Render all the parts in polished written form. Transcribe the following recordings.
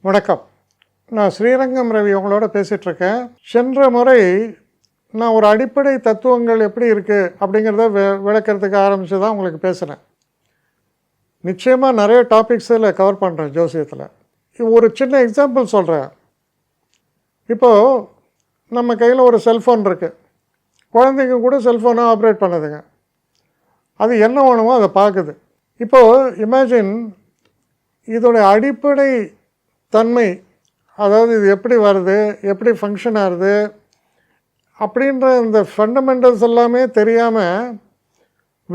வணக்கம். நான் ஸ்ரீரங்கம் ரவி உங்களோட பேசிகிட்ருக்கேன். சென்ற முறை நான் ஒரு அடிப்படை தத்துவங்கள் எப்படி இருக்குது அப்படிங்கிறத விளக்கிறதுக்கு ஆரம்பித்து தான் உங்களுக்கு பேசுகிறேன். நிச்சயமாக நிறைய டாபிக்ஸில் கவர் பண்ணுறேன் ஜோசியத்தில். ஒரு சின்ன எக்ஸாம்பிள் சொல்கிறேன். இப்போது நம்ம கையில் ஒரு செல்ஃபோன் இருக்குது. குழந்தைங்க கூட செல்ஃபோனை ஆப்ரேட் பண்ணுதுங்க. அது என்ன வேணுமோ அதை பார்க்குது. இப்போது இமேஜின் இதோடைய அடிப்படை தன்மை, அதாவது இது எப்படி வருது, எப்படி ஃபங்க்ஷன் ஆகுது அப்படின்ற இந்த ஃபண்டமெண்டல்ஸ் எல்லாமே தெரியாமல்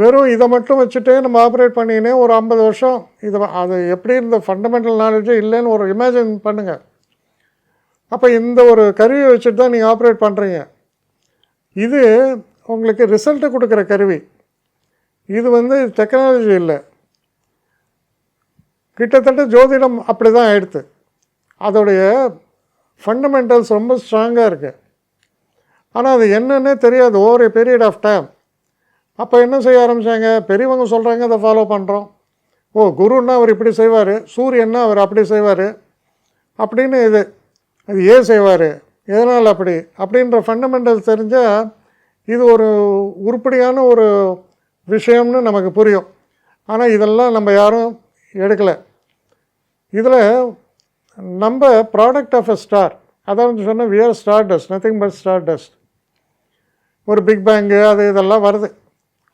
வெறும் இதை மட்டும் வச்சுட்டே நம்ம ஆப்ரேட் பண்ணினே ஒரு 50 வருஷம் அது எப்படி இந்த ஃபண்டமெண்டல் நாலேஜே இல்லைன்னு ஒரு இமேஜின் பண்ணுங்கள். அப்போ இந்த ஒரு கருவியை வச்சுட்டு தான் நீங்கள் ஆப்ரேட் பண்ணுறீங்க. இது உங்களுக்கு ரிசல்ட்டை கொடுக்குற கருவி. இது டெக்னாலஜி இல்லை. கிட்டத்தட்ட ஜோதிடம் அப்படி தான் ஆயிடுது. அதோடைய ஃபண்டமெண்டல்ஸ் ரொம்ப ஸ்ட்ராங்காக இருக்குது. ஆனால் அது என்னன்னே தெரியாது over a period of time. அப்போ என்ன செய்ய ஆரம்பித்தாங்க, பெரியவங்க சொல்கிறாங்க அதை ஃபாலோ பண்ணுறோம். குருன்னா அவர் இப்படி செய்வார், சூரியன்னா அவர் அப்படி செய்வார் அப்படின்னு அது ஏன் செய்வார், எதனால் அப்படின்ற ஃபண்டமெண்டல்ஸ் தெரிஞ்சால் இது ஒரு உருப்படியான ஒரு விஷயம்னு நமக்கு புரியும். ஆனால் இதெல்லாம் நம்ம யாரும் எடுக்கலை. இதில் நம்ம ப்ராடக்ட் ஆஃப் எ ஸ்டார், அதாவது சொன்னால் we are star dust, nothing but star dust. ஒரு பிக் பேங்கு இதெல்லாம் வருது.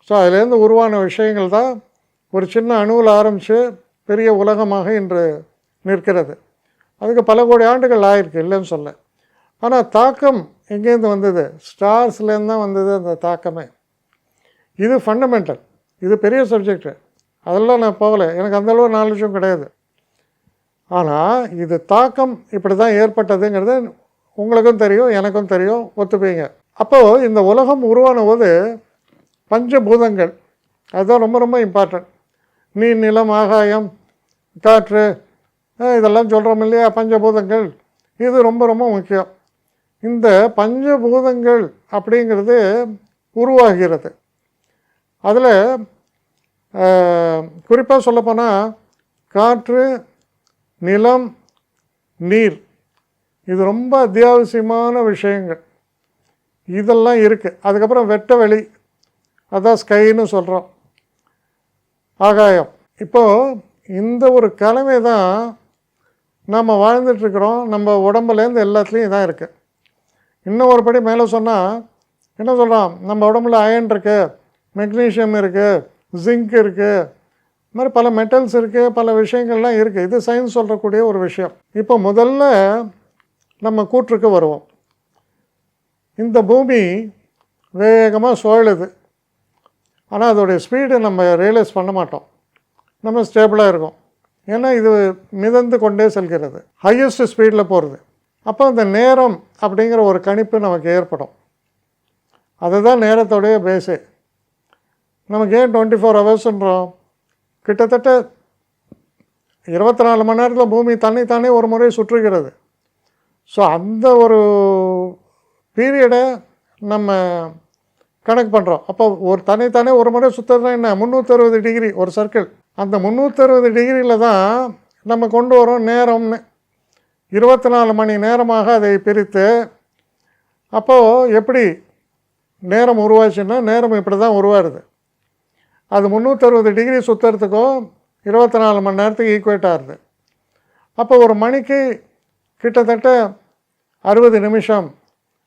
ஸோ அதுலேருந்து உருவான விஷயங்கள் தான் ஒரு சின்ன அணுவில் ஆரம்பித்து பெரிய உலகமாக இன்று நிற்கிறது. அதுக்கு பல கோடி ஆண்டுகள் ஆயிருக்கு, இல்லைன்னு சொல்ல. ஆனால் தாக்கம் எங்கேருந்து வந்தது? ஸ்டார்ஸ்லேருந்து தான் வந்தது அந்த தாக்கமே. இது ஃபண்டமெண்டல். இது பெரிய சப்ஜெக்டு. அதெல்லாம் நான் போகலை, எனக்கு அந்தளவு நாலேஜும் கிடையாது. ஆனால் இது தாக்கம் இப்படி தான் ஏற்பட்டதுங்கிறது உங்களுக்கும் தெரியும், எனக்கும் தெரியும், ஒத்துப்பீங்க. அப்போது இந்த உலகம் உருவான போது பஞ்சபூதங்கள் அதுதான் ரொம்ப ரொம்ப இம்பார்ட்டன்ட். நீர், நிலம், ஆகாயம், காற்று இதெல்லாம் சொல்கிறோம் இல்லையா, பஞ்சபூதங்கள். இது ரொம்ப ரொம்ப முக்கியம். இந்த பஞ்சபூதங்கள் அப்படிங்கிறது உருவாகிறது. அதில் குறிப்பாக சொல்லப்போனால் காற்று, நிலம், நீர் இது ரொம்ப அத்தியாவசியமான விஷயங்கள். இதெல்லாம் இருக்குது. அதுக்கப்புறம் வெட்ட வெளி, அதான் ஸ்கைன்னு சொல்கிறோம், ஆகாயம். இப்போது இந்த ஒரு கலவை தான் நம்ம வாழ்ந்துட்டுருக்குறோம். நம்ம உடம்புலேருந்து எல்லாத்துலேயும் இதான் இருக்குது. இன்னும் ஒரு படி மேலே சொன்னால் என்ன சொல்கிறோம், நம்ம உடம்புல அயன் இருக்குது, மெக்னீஷியம் இருக்குது, ஜிங்க் இருக்குது, இது மாதிரி பல மெட்டல்ஸ் இருக்குது, பல விஷயங்கள்லாம் இருக்குது. இது சயின்ஸ் சொல்கிறக்கூடிய ஒரு விஷயம். இப்போ முதல்ல நம்ம கூற்றுக்கு வருவோம். இந்த பூமி வேகமாக சுழலுது. ஆனால் அதோடைய ஸ்பீடு நம்ம ரியலைஸ் பண்ண மாட்டோம். நம்ம ஸ்டேபிளாக இருக்கும். ஏன்னா இது மிதந்து கொண்டே செல்கிறது, ஹையஸ்ட் ஸ்பீடில் போகிறது. அப்போ அந்த நேரம் அப்படிங்கிற ஒரு கணிப்பு நமக்கு ஏற்படும். அதுதான் நேரத்தோடைய பேஸே. நமக்கு ஏன் 24 ஹவர்ஸ்ன்றோம்? கிட்டத்தட்ட 24 மணி நேரத்தில் பூமி தானே ஒரு முறை சுற்றுகிறது. ஸோ அந்த ஒரு பீரியடை நம்ம கணக்கு பண்ணுறோம். அப்போ ஒரு தானே ஒரு முறை சுற்றுறதுனா என்ன, 360 டிகிரி ஒரு சர்க்கிள். அந்த 360 டிகிரியில் தான் நம்ம கொண்டு வரோம் நேரம்னு. 24 மணி நேரமாக அதை பிரித்து, அப்போது எப்படி நேரம் உருவாச்சுன்னா, நேரம் இப்படி தான் உருவாருது. அது 360 டிகிரி சுற்றுறதுக்கும் 24 மணி நேரத்துக்கு ஈக்குவேட் ஆகுது. அப்போ ஒரு மணிக்கு கிட்டத்தட்ட 60 நிமிஷம்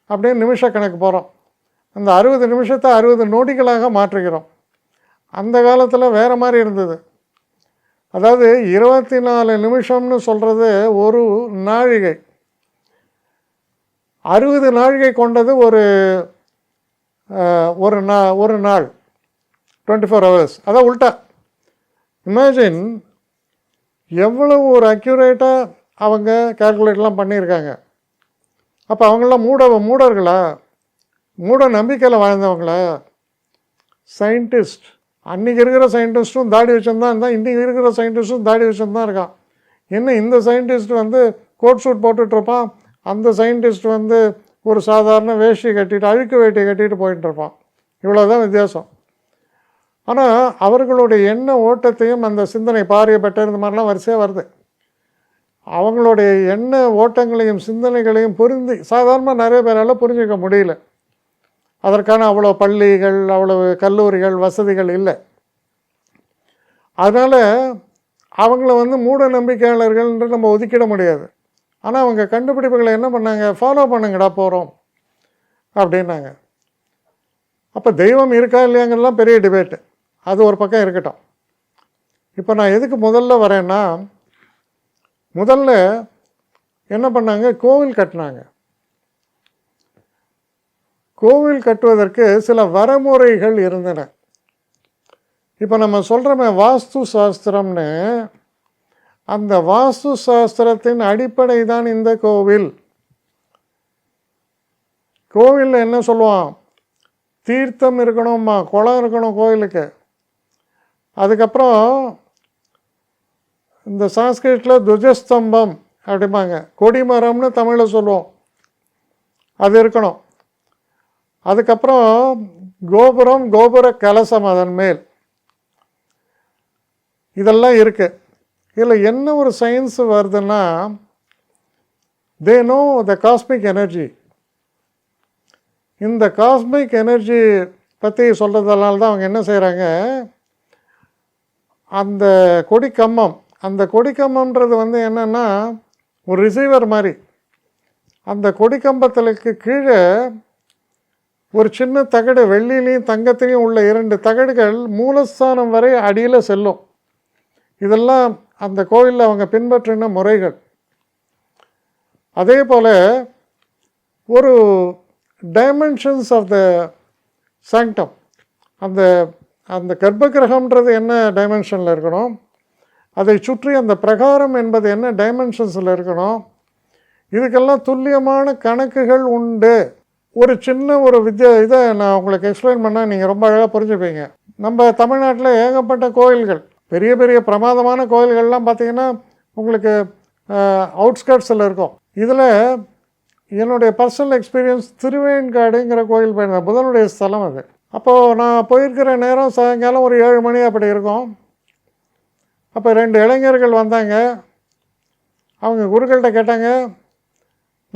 அப்படின்னு நிமிஷ கணக்கு போகிறோம். அந்த 60 நிமிஷத்தை 60 நொடிகளாக மாற்றுகிறோம். அந்த காலத்தில் வேறு மாதிரி இருந்தது. அதாவது 24 நிமிஷம்னு சொல்கிறது ஒரு நாழிகை. 60 நாழிகை கொண்டது ஒரு நாள், 24 ஹவர்ஸ். அதான் உல்ட்டா. இமேஜின் எவ்வளவு ஒரு அக்யூரேட்டாக அவங்க கால்குலேட்லாம் பண்ணியிருக்காங்க. அப்போ அவங்களாம் மூடர்களா, மூட நம்பிக்கையில் வாழ்ந்தவங்களா? சயின்டிஸ்ட், அன்றைக்கி இருக்கிற சயின்டிஸ்ட்டும் தாடி வச்சுருந்தான் இருந்தால், இன்றைக்கி இருக்கிற சயின்டிஸ்ட்டும் தாடி வச்சுருந்தான் இருக்கான். என்ன இந்த சயின்டிஸ்ட் கோட் சூட் போட்டுட்ருப்பான், அந்த சயின்டிஸ்ட் ஒரு சாதாரண வேஷ்டி கட்டிட்டு, அழுக்கு வேட்டி கட்டிட்டு போயிட்டுருப்பான். இவ்வளோதான் வித்தியாசம். ஆனால் அவர்களுடைய எண்ண ஓட்டத்தையும் அந்த சிந்தனை, பாரிய பெட்டர், இந்த மாதிரிலாம் வரிசையாக வருது. அவங்களுடைய எண்ண ஓட்டங்களையும் சிந்தனைகளையும் சாதாரணமாக நிறைய பேரால் புரிஞ்சிக்க முடியல. அதற்கான அவ்வளோ பள்ளிகள், அவ்வளவு கல்லூரிகள், வசதிகள் இல்லை. அதனால் அவங்கள மூட நம்பிக்கையாளர்கள் என்று நம்ம ஒதுக்கிட முடியாது. ஆனால் அவங்க கண்டுபிடிப்புகளை என்ன பண்ணாங்க, ஃபாலோ பண்ணுங்கடா போகிறோம் அப்படின்னாங்க. அப்போ தெய்வம் இருக்கா இல்லையாங்கிறதுலாம் பெரிய டிபேட்டு, அது ஒரு பக்கம் இருக்கட்டும். இப்போ நான் எதுக்கு முதல்ல வரேன்னா, முதல்ல என்ன பண்ணாங்க, கோவில் கட்டினாங்க. கோவில் கட்டுவதற்கு சில வரமுறைகள் இருந்தன. இப்போ நம்ம சொல்கிறோமே வாஸ்து சாஸ்திரம்னு, அந்த வாஸ்து சாஸ்திரத்தின் அடிப்படை தான் இந்த கோவில். கோவிலில் என்ன சொல்லுவான், தீர்த்தம் இருக்கணும்மா, குளம் இருக்கணும் கோவிலுக்கு. அதுக்கப்புறம் இந்த சான்ஸ்கிரிட்டில் துவஜஸ்தம்பம் அப்படிம்பாங்க, கொடிமரம்னு தமிழில் சொல்லுவோம், அது இருக்கணும். அதுக்கப்புறம் கோபுரம், கோபுர கலசம் அதன் மேல், இதெல்லாம் இருக்குது. இதில் என்ன ஒரு சயின்ஸ் வருதுன்னா, they know the cosmic energy. இந்த காஸ்மிக் எனர்ஜி பற்றி சொல்கிறதுனால தான் அவங்க என்ன செய்கிறாங்க, அந்த கொடிக்கம்பம், அந்த கொடிக்கம்பம்ன்றது என்னென்னா ஒரு ரிசீவர் மாதிரி. அந்த கொடிக்கம்பத்திற்கு கீழே ஒரு சின்ன தகடு, வெள்ளிலையும் தங்கத்திலையும் உள்ள 2 தகடுகள் மூலஸ்தானம் வரை அடியில் செல்லும். இதெல்லாம் அந்த கோயிலில் அவங்க பின்பற்றின முறைகள். அதே போல் ஒரு டைமென்ஷன்ஸ் ஆஃப் த சாங்டம், அந்த அந்த கர்ப்பகிரகம்ன்றது என்ன டைமென்ஷனில் இருக்கணும், அதை சுற்றி அந்த பிரகாரம் என்பது என்ன டைமென்ஷன்ஸில் இருக்கணும், இதுக்கெல்லாம் துல்லியமான கணக்குகள் உண்டு. ஒரு சின்ன ஒரு இதை நான் உங்களுக்கு எக்ஸ்பிளைன் பண்ணால் நீங்கள் ரொம்ப அழகாக புரிஞ்சுப்பீங்க. நம்ம தமிழ்நாட்டில் ஏகப்பட்ட கோயில்கள், பெரிய பெரிய பிரமாதமான கோயில்கள்லாம் பார்த்திங்கன்னா உங்களுக்கு அவுட்ஸ்கர்ட்ஸில் இருக்கும். இதில் என்னுடைய பர்சனல் எக்ஸ்பீரியன்ஸ், திருவேன்காடுங்கிற கோயில் போயிருந்தேன், புதனுடைய ஸ்தலம் அது. அப்போது நான் போயிருக்கிற நேரம் சாயங்காலம் ஒரு 7 மணி அப்படி இருக்கும். அப்போ 2 இளைஞர்கள் வந்தாங்க. அவங்க குருக்கள்கிட்ட கேட்டாங்க,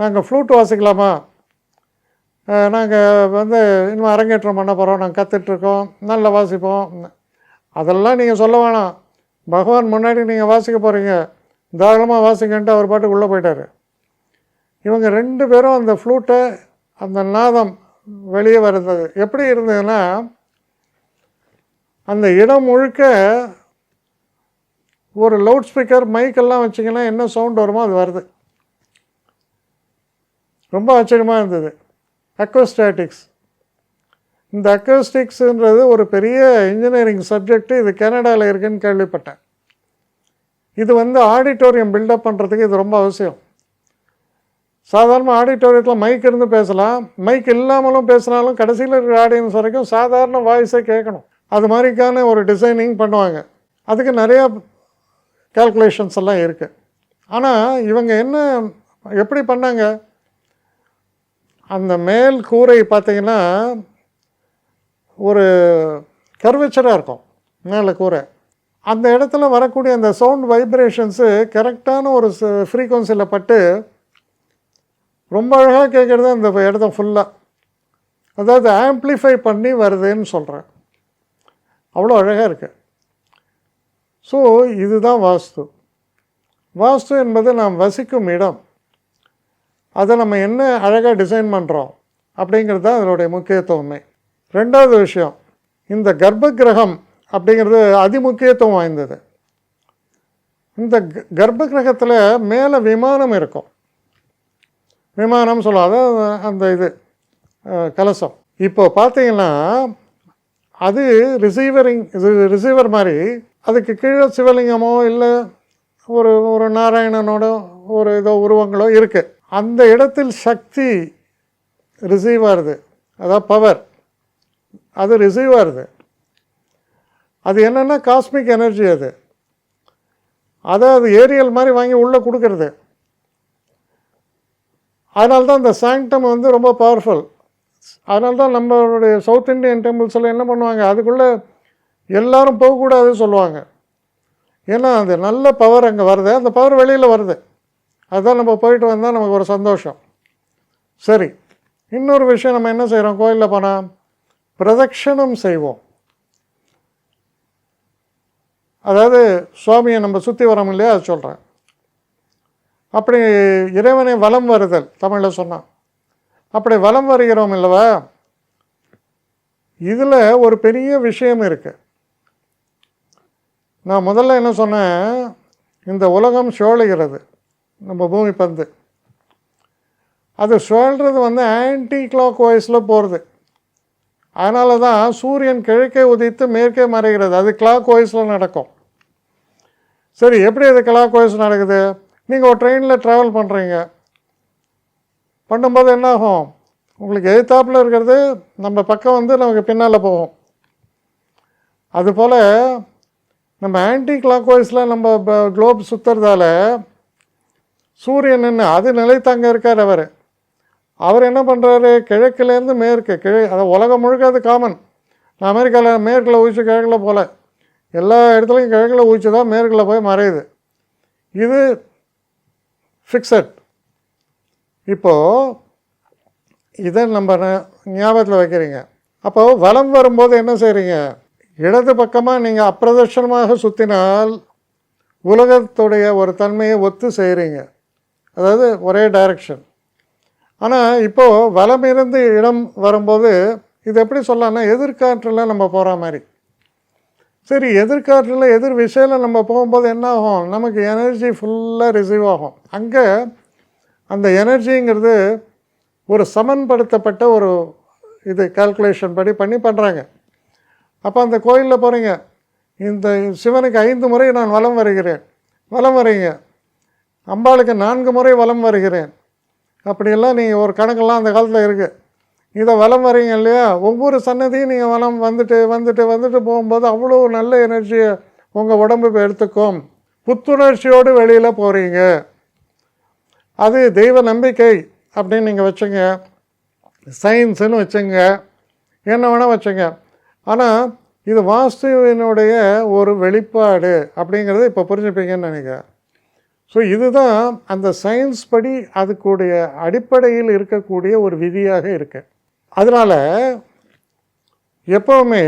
நாங்கள் ஃப்ளூட் வாசிக்கலாமா, நாங்கள் இன்னும் அரங்கேற்றம் பண்ண போகிறோம், நாங்கள் கற்றுட்ருக்கோம், நல்லா வாசிப்போம். அதெல்லாம் நீங்கள் சொல்ல வேணாம், பகவான் முன்னாடி நீங்கள் வாசிக்க போகிறீங்க, தாராளமாக வாசிங்கன்ட்டு அவர் பாட்டுக்கு உள்ளே போயிட்டார். இவங்க 2 பேரும் அந்த ஃப்ளூட்டை, அந்த நாதம் வெளியே வருது எப்படி இருந்ததுன்னா, அந்த இடம் முழுக்க ஒரு லவுட் ஸ்பீக்கர், மைக்கெல்லாம் வச்சிங்கன்னா என்ன சவுண்ட் வருமோ அது வருது. ரொம்ப ஆச்சரியமாக இருந்தது. அக்கோஸ்டாட்டிக்ஸ், இந்த அக்கோஸ்டிக்ஸுன்றது ஒரு பெரிய இன்ஜினியரிங் சப்ஜெக்ட்டு. இது கனடாவில் இருக்குதுன்னு கேள்விப்பட்டேன். இது ஆடிட்டோரியம் பில்டப் பண்ணுறதுக்கு இது ரொம்ப அவசியம். சாதாரண ஆடிட்டோரியத்தில் மைக் இருந்து பேசலாம், மைக் இல்லாமலும் பேசினாலும் கடைசியில் இருக்கிற ஆடியன்ஸ் வரைக்கும் சாதாரண வாய்ஸை கேட்கணும். அது மாதிரிக்கான ஒரு டிசைனிங் பண்ணுவாங்க. அதுக்கு நிறையா கால்குலேஷன்ஸ் எல்லாம் இருக்குது. ஆனால் இவங்க எப்படி பண்ணாங்க, அந்த மேல் கூரை பார்த்திங்கன்னா ஒரு கர்வேச்சராக இருக்கும் மேலே கூரை. அந்த இடத்துல வரக்கூடிய அந்த சவுண்ட் வைப்ரேஷன்ஸு கரெக்டான ஒரு ஃப்ரீக்வன்சியில் பட்டு ரொம்ப அழகாக கேட்குறது அந்த இடத்த ஃபுல்லாக. அதாவது ஆம்ப்ளிஃபை பண்ணி வருதுன்னு சொல்கிறேன், அவ்வளோ அழகாக இருக்குது. ஸோ இதுதான் வாஸ்து. வாஸ்து என்பது நாம் வசிக்கும் இடம், அதை நம்ம என்ன அழகாக டிசைன் பண்ணுறோம் அப்படிங்கிறது தான் அதனுடைய முக்கியத்துவமே. 2வது விஷயம், இந்த கர்ப்ப கிரகம் அப்படிங்கிறது அதிமுக்கியத்துவம் வாய்ந்தது. இந்த கர்ப்ப கிரகத்தில் மேலே விமானம் இருக்கும், விமானம் சொல்லுவோம், அதாவது அந்த கலசம். இப்போ பார்த்தீங்கன்னா அது ரிசீவர் மாதிரி, அதுக்கு கீழே சிவலிங்கமோ இல்லை ஒரு நாராயணனோட ஒரு உருவங்களோ இருக்குது. அந்த இடத்தில் சக்தி ரிசீவ் ஆகுது, அதாவது பவர், அது ரிசீவ் ஆகுது. அது என்னென்னா காஸ்மிக் எனர்ஜி. அது ஏரியல் மாதிரி வாங்கி உள்ளே கொடுக்கறது. அதனால தான் இந்த சாங்டம் ரொம்ப பவர்ஃபுல். அதனால தான் நம்மளுடைய சவுத் இண்டியன் டெம்பிள்ஸில் என்ன பண்ணுவாங்க, அதுக்குள்ளே எல்லோரும் போகக்கூடாதுன்னு சொல்லுவாங்க. ஏன்னா அது நல்ல பவர் அங்கே வருது, அந்த பவர் வெளியில் வருது. அதுதான் நம்ம போயிட்டு வந்தால் நமக்கு ஒரு சந்தோஷம். சரி, இன்னொரு விஷயம் நம்ம என்ன செய்கிறோம், கோயிலில் போனால் பிரதட்சணம் செய்வோம். அதாவது சுவாமியை நம்ம சுற்றி வரோம் இல்லையா, அது சொல்கிறேன். அப்படி இறைவனை வலம் வருதல் தமிழில் சொன்னான். அப்படி வலம் வருகிறோம் இல்லவா, இதில் ஒரு பெரிய விஷயம் இருக்குது. நான் முதல்ல என்ன சொன்னேன், இந்த உலகம் சுழலுகிறது, நம்ம பூமி பந்து. அது சுழல்றது ஆன்டி கிளாக் வைஸில் போகிறது. அதனால தான் சூரியன் கிழக்கே உதித்து மேற்கே மறைகிறது. அது கிளாக் வைஸில் நடக்கும். சரி, எப்படி அது கிளாக் வைஸ் நடக்குது? நீங்கள் ஒரு ட்ரெயினில் ட்ராவல் பண்ணுறீங்க, பண்ணும்போது என்னாகும், உங்களுக்கு எதிர்த்தாப்பில் இருக்கிறது நம்ம பக்கம் நமக்கு பின்னால் போகும். அதுபோல் நம்ம ஆன்டி கிளாக் வைஸில் நம்ம குளோப் சுற்றுறதால சூரியன் அது நிலைத்தங்க இருக்கார். அவர் என்ன பண்ணுறாரு, கிழக்குலேருந்து மேற்கு, அதை உலகம் முழுக்க அது காமன். நான் அமெரிக்காவில் மேற்கில் ஊச்சி கிழக்கில் போல் எல்லா இடத்துலையும் கிழக்கில் ஊச்சி தான் மேற்கில் போய் மறையுது. இது ஃபிக்ஸட். இப்போது இதை நம்ம ஞாபகத்தில் வைக்கிறீங்க. அப்போது வலம் வரும்போது என்ன செய்கிறீங்க, இடது பக்கமாக நீங்கள் அப்பிரதட்சணமாக சுற்றினால் உலகத்துடைய ஒரு தன்மையை ஒத்து செய்கிறீங்க, அதாவது ஒரே டைரக்ஷன். ஆனால் இப்போது வலம் இருந்து இடம் வரும்போது இது எப்படி சொல்லலாம்னா, எதிர்காற்றில் நம்ம போகிற மாதிரி. சரி, எதிர்காற்றில் எதிர் விஷயில் நம்ம போகும்போது என்ன ஆகும், நமக்கு எனர்ஜி ஃபுல்லாக ரிசீவ் ஆகும். அங்கே அந்த எனர்ஜிங்கிறது ஒரு சமன்படுத்தப்பட்ட ஒரு இது கால்குலேஷன் படி பண்ணுறாங்க. அப்போ அந்த கோயிலில் போகிறீங்க, இந்த சிவனுக்கு 5 முறை நான் வலம் வருகிறேன், வலம் வரீங்க. அம்பாளுக்கு 4 முறை வலம் வருகிறேன். அப்படியெல்லாம் நீங்கள் ஒரு கணக்கெல்லாம் அந்த காலத்தில் இருக்குது. இதை வலம் வரீங்க இல்லையா, ஒவ்வொரு சன்னதியும் நீங்கள் வலம் வந்துட்டு வந்துட்டு வந்துட்டு போகும்போது அவ்வளோ நல்ல எனர்ஜியை உங்கள் உடம்பு எடுத்துக்கும். புத்துணர்ச்சியோடு வெளியில் போகிறீங்க. அது தெய்வ நம்பிக்கை அப்படின்னு நீங்கள் வச்சுங்க, சயின்ஸுன்னு வச்சுங்க, என்ன வேணால் வச்சுங்க. ஆனால் இது வாஸ்துவினுடைய ஒரு வெளிப்பாடு அப்படிங்கிறத இப்போ புரிஞ்சுப்பீங்கன்னு நினைக்கிறேன். ஸோ இதுதான் அந்த சயின்ஸ் படி அதுக்குடைய அடிப்படையில் இருக்கக்கூடிய ஒரு விதியாக இருக்கு. அதனால் எப்போவுமே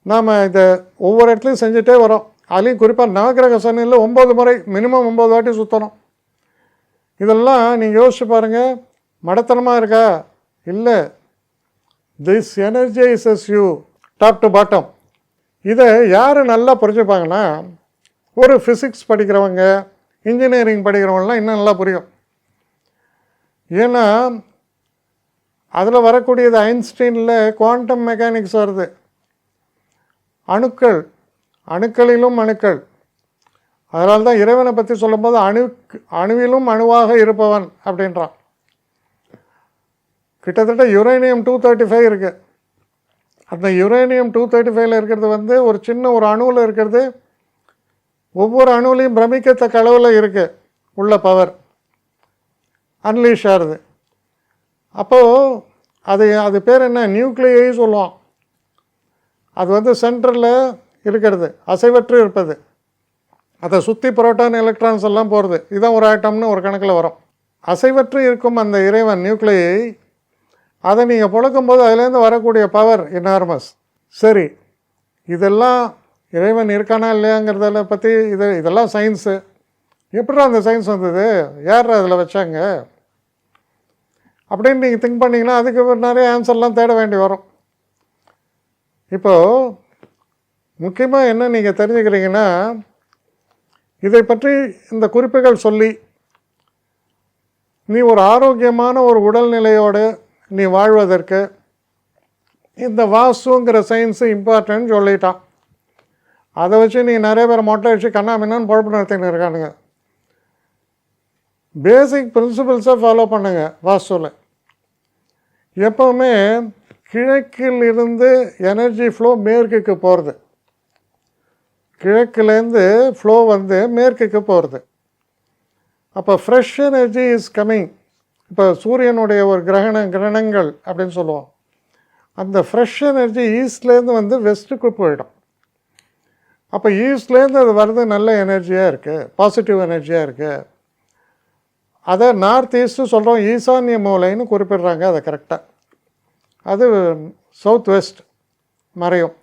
நாம் இதை ஒவ்வொரு இடத்துலையும் செஞ்சுட்டே வரோம். அதுலேயும் குறிப்பாக நவகிரக சனியில் 9 முறை மினிமம் 9 வாட்டி சுற்றணும். இதெல்லாம் நீங்கள் யோசிச்சு பாருங்கள், மடத்தனமாக இருக்கா? இல்லை. This energises you top to bottom. இதை யார் நல்லா புரிஞ்சுப்பாங்கன்னா, ஒரு ஃபிசிக்ஸ் படிக்கிறவங்க, இன்ஜினியரிங் படிக்கிறவங்கலாம் இன்னும் நல்லா புரியும். ஏன்னா அதில் வரக்கூடியது ஐன்ஸ்டீனில் குவாண்டம் மெக்கானிக்ஸ் வருது. அணுக்கள், அணுக்களிலும் அணுக்கள். அதனால தான் இறைவனை பற்றி சொல்லும்போது அணுவிலும் அணுவாக இருப்பவன் அப்படின்றான். கிட்டத்தட்ட யுரேனியம் 235 இருக்குது. அந்த யுரேனியம் 235 இருக்கிறது ஒரு சின்ன ஒரு அணுவில் இருக்கிறது. ஒவ்வொரு அணுவிலையும் பிரமிக்கத்தக்க அளவில் இருக்குது உள்ள பவர் அன்லீஷ் ஆகுது. அப்போது அது பேர் என்ன, நியூக்ளியை சொல்லுவோம். அது சென்டரில் இருக்கிறது, அசைவற்று இருப்பது. அதை சுற்றி புரோட்டான் எலக்ட்ரான்ஸ் எல்லாம் போகிறது. இதுதான் ஒரு ஆட்டம்னு ஒரு கணக்கில் வரும். அசைவற்று இருக்கும் அந்த இறைவன் நியூக்ளியை, அதை நீங்கள் புழக்கும்போது அதுலேருந்து வரக்கூடிய பவர் எனார்மஸ். சரி, இதெல்லாம் இறைவன் இருக்கானா இல்லையாங்கிறத பற்றி இதெல்லாம் சயின்ஸு. எப்படி அந்த சயின்ஸ் வந்தது, யார் அதில் வச்சாங்க அப்படின்னு நீங்கள் திங்க் பண்ணிங்கன்னா அதுக்கு நிறைய ஆன்சர்லாம் தேட வேண்டி வரும். இப்போது முக்கியமாக என்ன நீங்கள் தெரிஞ்சுக்கிறீங்கன்னா, இதை பற்றி இந்த குறிப்புகள் சொல்லி நீ ஒரு ஆரோக்கியமான ஒரு உடல்நிலையோடு நீ வாழ்வதற்கு இந்த வாஸ்துங்கிற சயின்ஸு இம்பார்ட்டன்ட் சொல்லிட்டான். அதை வச்சு நீ நிறைய பேர் மொட்டை வச்சு கண்ணாமின்னு பொழப்பு நடத்தின்னு இருக்கானுங்க. பேசிக் பிரின்சிபல்ஸை ஃபாலோ பண்ணுங்க. வாஸ்துவில் எப்போவுமே கிழக்கில் இருந்து எனர்ஜி ஃப்ளோ மேற்குக்கு போகிறது, கிழக்குலேருந்து ஃப்ளோ மேற்குக்கு போகிறது. அப்போ ஃப்ரெஷ் எனர்ஜி இஸ் கம்மிங். இப்போ சூரியனுடைய ஒரு கிரகணங்கள் அப்படின்னு சொல்லுவோம். அந்த ஃப்ரெஷ் எனர்ஜி ஈஸ்ட்லேருந்து வெஸ்ட்டுக்கு போயிடும். அப்போ ஈஸ்ட்லேருந்து அது வருது நல்ல எனர்ஜியாக இருக்குது, பாசிட்டிவ் எனர்ஜியாக இருக்குது. அதை நார்த் ஈஸ்ட்டு சொல்கிறோம், ஈசான்ய மூலைன்னு குறிப்பிடுறாங்க. அதை கரெக்டாக. அது சவுத் வெஸ்ட் மறையும்.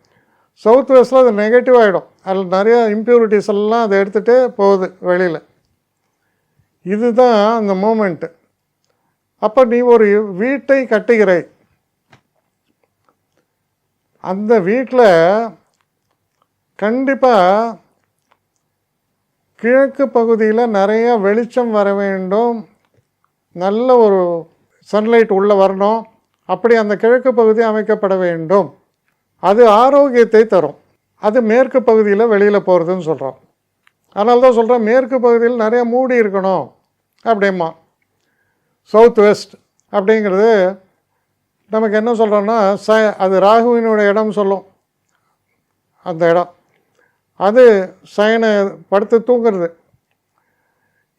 சவுத் வெஸ்ட்டில் அது நெகட்டிவ் ஆகிடும். அதில் நிறைய இம்ப்யூரிட்டிஸ் எல்லாம் அதை எடுத்துகிட்டே போகுது வெளியில். இதுதான் அந்த மூமெண்ட்டு. அப்போ நீ ஒரு வீட்டை கட்டுகிறாய். அந்த வீட்டில் கண்டிப்பாக கிழக்கு பகுதியில் நிறைய வெளிச்சம் வர வேண்டும், நல்ல ஒரு சன்லைட் உள்ளே வரணும். அப்படி அந்த கிழக்கு பகுதி அமைக்கப்பட வேண்டும். அது ஆரோக்கியத்தை தரும். அது மேற்கு பகுதியில் வெளியில் போகிறதுன்னு சொல்கிறோம். அதனால தான் சொல்கிறோம் மேற்கு பகுதியில் நிறைய மூடி இருக்கணும் அப்படிமா. சவுத் வெஸ்ட் அப்படிங்கிறது நமக்கு என்ன சொல்கிறோன்னா அது ராகுவினுடைய இடம் சொல்லும். அந்த இடம் அது சயனை படுத்து தூங்குறது.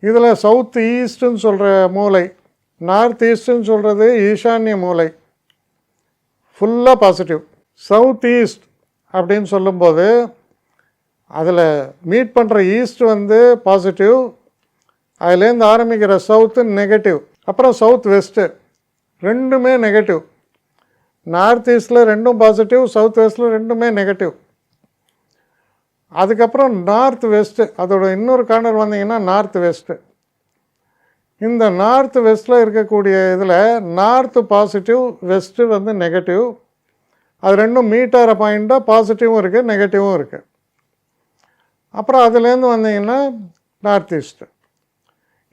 இதில் சவுத் ஈஸ்ட்டுன்னு சொல்கிற மூலை, நார்த் ஈஸ்ட்டுன்னு சொல்கிறது ஈசான்ய மூலை, ஃபுல்லாக பாசிட்டிவ். சவுத் ஈஸ்ட் அப்படின்னு சொல்லும்போது அதில் மீட் பண்ணுற ஈஸ்ட் வந்து பாசிட்டிவ், அதுலேருந்து ஆரம்பிக்கிற சவுத்து நெகட்டிவ், அப்புறம் சவுத் வெஸ்ட்டு ரெண்டுமே நெகட்டிவ். நார்த் ஈஸ்டில் ரெண்டும் பாசிட்டிவ், சவுத் வெஸ்ட்டில் ரெண்டுமே நெகட்டிவ். அதுக்கப்புறம் நார்த் வெஸ்ட்டு, அதோட இன்னொரு கார்னர் வந்தீங்கன்னா நார்த் வெஸ்ட்டு. இந்த நார்த் வெஸ்ட்டில் இருக்கக்கூடிய இதில் நார்த்து பாசிட்டிவ், வெஸ்ட்டு வந்து நெகட்டிவ். அது ரெண்டும் மீட் ஆகிற பாயிண்ட்டாக பாசிட்டிவும் இருக்குது, நெகட்டிவும் இருக்குது. அப்புறம் அதுலேருந்து வந்தீங்கன்னா நார்த் ஈஸ்ட்டு.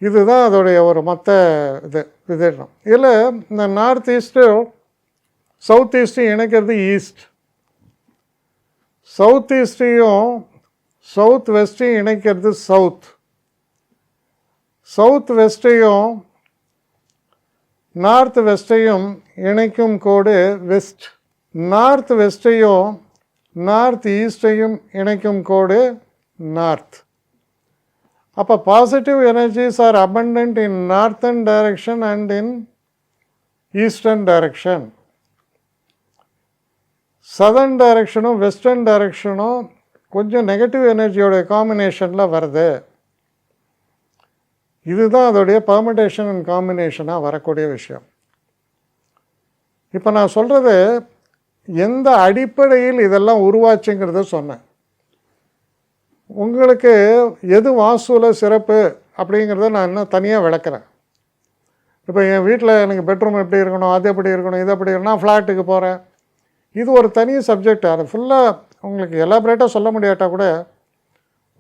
இதுதான் அதோடைய ஒரு மொத்த விதேசம். இதில் இந்த நார்த் ஈஸ்ட்டு சவுத் ஈஸ்ட்டையும் இணைக்கிறது ஈஸ்ட், சவுத் ஈஸ்ட்டையும் சவுத் வெஸ்ட்டையும் இணைக்கிறது சவுத், சவுத் வெஸ்ட்டையும் நார்த் வெஸ்ட்டையும் இணைக்கும் கோடு வெஸ்ட், நார்த் வெஸ்ட்டையும் நார்த் ஈஸ்டையும் இணைக்கும் கோடு நார்த். அப்போ positive energies are abundant in northern direction and in eastern direction. Southern டைரக்ஷனும் வெஸ்டர்ன் டைரக்ஷனும் கொஞ்சம் நெகட்டிவ் எனர்ஜியோட காம்பினேஷனில் வருது. இதுதான் அதோடைய பர்மிட்டேஷன் அண்ட் காம்பினேஷனாக வரக்கூடிய விஷயம். இப்போ நான் சொல்கிறது எந்த அடிப்படையில் இதெல்லாம் உருவாச்சுங்கிறத சொன்னேன். உங்களுக்கு எது வாஸ்துவில் சிறப்பு அப்படிங்கிறத நான் இன்னும் தனியாக விளக்குறேன். இப்போ என் வீட்டில் எனக்கு பெட்ரூம் எப்படி இருக்கணும், அது எப்படி இருக்கணும், இது எப்படி இருக்கணும், நான் ஃப்ளாட்டுக்கு போகிறேன், இது ஒரு தனி சப்ஜெக்ட். அது ஃபுல்லாக உங்களுக்கு எலாபரேட்டாக சொல்ல முடியாட்டால் கூட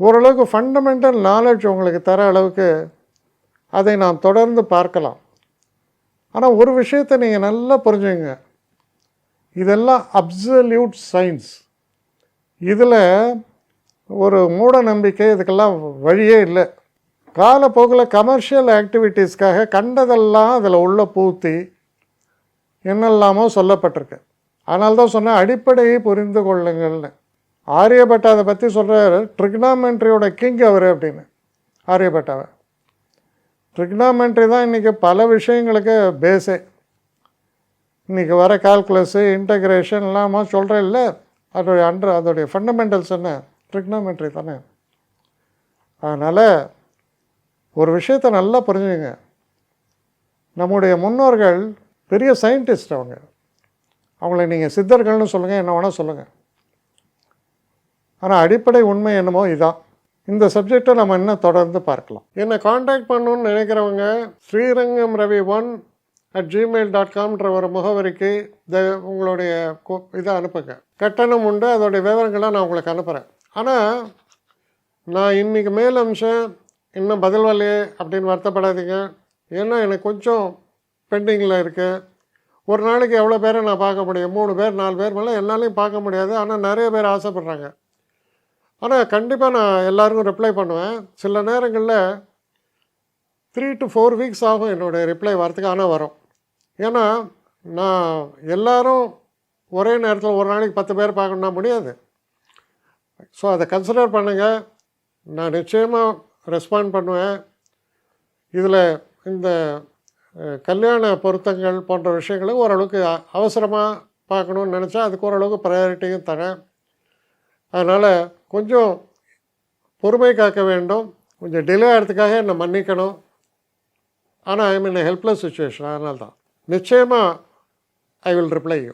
ஓரளவுக்கு ஃபண்டமெண்டல் நாலேஜ் உங்களுக்கு தர அளவுக்கு அதை நாம் தொடர்ந்து பார்க்கலாம். ஆனால் ஒரு விஷயத்தை நீங்கள் நல்லா புரிஞ்சுங்க, இதெல்லாம் அப்சல்யூட் சயின்ஸ். இதில் ஒரு மூட நம்பிக்கை இதுக்கெல்லாம் வழியே இல்லை. காலப்போக்கில் கமர்ஷியல் ஆக்டிவிட்டீஸ்க்காக கண்டதெல்லாம் அதில் உள்ள பூத்தி என்னெல்லாமோ சொல்லப்பட்டிருக்கு. அதனால தான் சொன்னேன் அடிப்படையை புரிந்து கொள்ளுங்கள்னு. ஆரியபட்டா அதை பற்றி சொல்கிறார், ட்ரிக்னாமெண்ட்ரியோட கிங் அவர் அப்படின்னு. ஆரியபட்டாவை ட்ரிக்னாமெண்ட்ரி தான் இன்றைக்கி பல விஷயங்களுக்கு பேஸே. இன்றைக்கி வர கால்குலஸு, இன்டகிரேஷன் எல்லாமா சொல்கிறேன் இல்லை, அதோடைய ஃபண்டமெண்டல்ஸ் என்ன, ட்ரிக்னாமெண்ட்ரி தானே. அதனால் ஒரு விஷயத்தை நல்லா புரிஞ்சுங்க, நம்முடைய முன்னோர்கள் பெரிய சயின்டிஸ்ட். அவங்கள நீங்கள் சித்தர்கள்னு சொல்லுங்கள், என்ன வேணால் சொல்லுங்கள். ஆனால் அடிப்படை உண்மை என்னமோ இதான். இந்த சப்ஜெக்டை நம்ம இன்னும் தொடர்ந்து பார்க்கலாம். என்னை காண்டாக்ட் பண்ணணுன்னு நினைக்கிறவங்க srirangam.ravi1@gmail.com ஒரு முகவரிக்கு உங்களுடைய இதை அனுப்புங்க. கட்டணம் உண்டு, அதோடைய விவரங்களை நான் உங்களுக்கு அனுப்புகிறேன். ஆனால் நான் இன்றைக்கி மேல் அம்சம் இன்னும் பதில் வரலையே அப்படின்னு வருத்தப்படாதீங்க. ஏன்னா எனக்கு கொஞ்சம் பெண்டிங்கில் இருக்குது. ஒரு நாளைக்கு எவ்வளோ பேரை நான் பார்க்க முடியும், 3 பேர் 4 பேர் மேலே என்னாலையும் பார்க்க முடியாது. ஆனால் நிறைய பேர் ஆசைப்பட்றாங்க. ஆனால் கண்டிப்பாக நான் எல்லாருக்கும் ரிப்ளை பண்ணுவேன். சில நேரங்களில் 3 to 4 வீக்ஸ் ஆகும் என்னுடைய ரிப்ளை வரத்துக்கு. ஆனால் வரும். ஏன்னா நான் எல்லோரும் ஒரே நேரத்தில் ஒரு நாளைக்கு 10 பேர் பார்க்கணுன்னா முடியாது. ஸோ அதை கன்சிடர் பண்ணுங்கள். நான் நிச்சயமாக ரெஸ்பாண்ட் பண்ணுவேன். இதில் இந்த கல்யாண பொருத்தங்கள் போன்ற விஷயங்களை ஓரளவுக்கு அவசரமாக பார்க்கணுன்னு நினச்சா அதுக்கு ஓரளவுக்கு ப்ரையாரிட்டியும் தரேன். அதனால் கொஞ்சம் பொறுமை காக்க வேண்டும். கொஞ்சம் டிலே ஆகிறதுக்காக என்னை மன்னிக்கணும். ஆனால் ஐ மீன் ஹெல்ப்லெஸ் சுச்சுவேஷன். அதனால தான் நிச்சயமாக ஐ வில் ரிப்ளை யூ.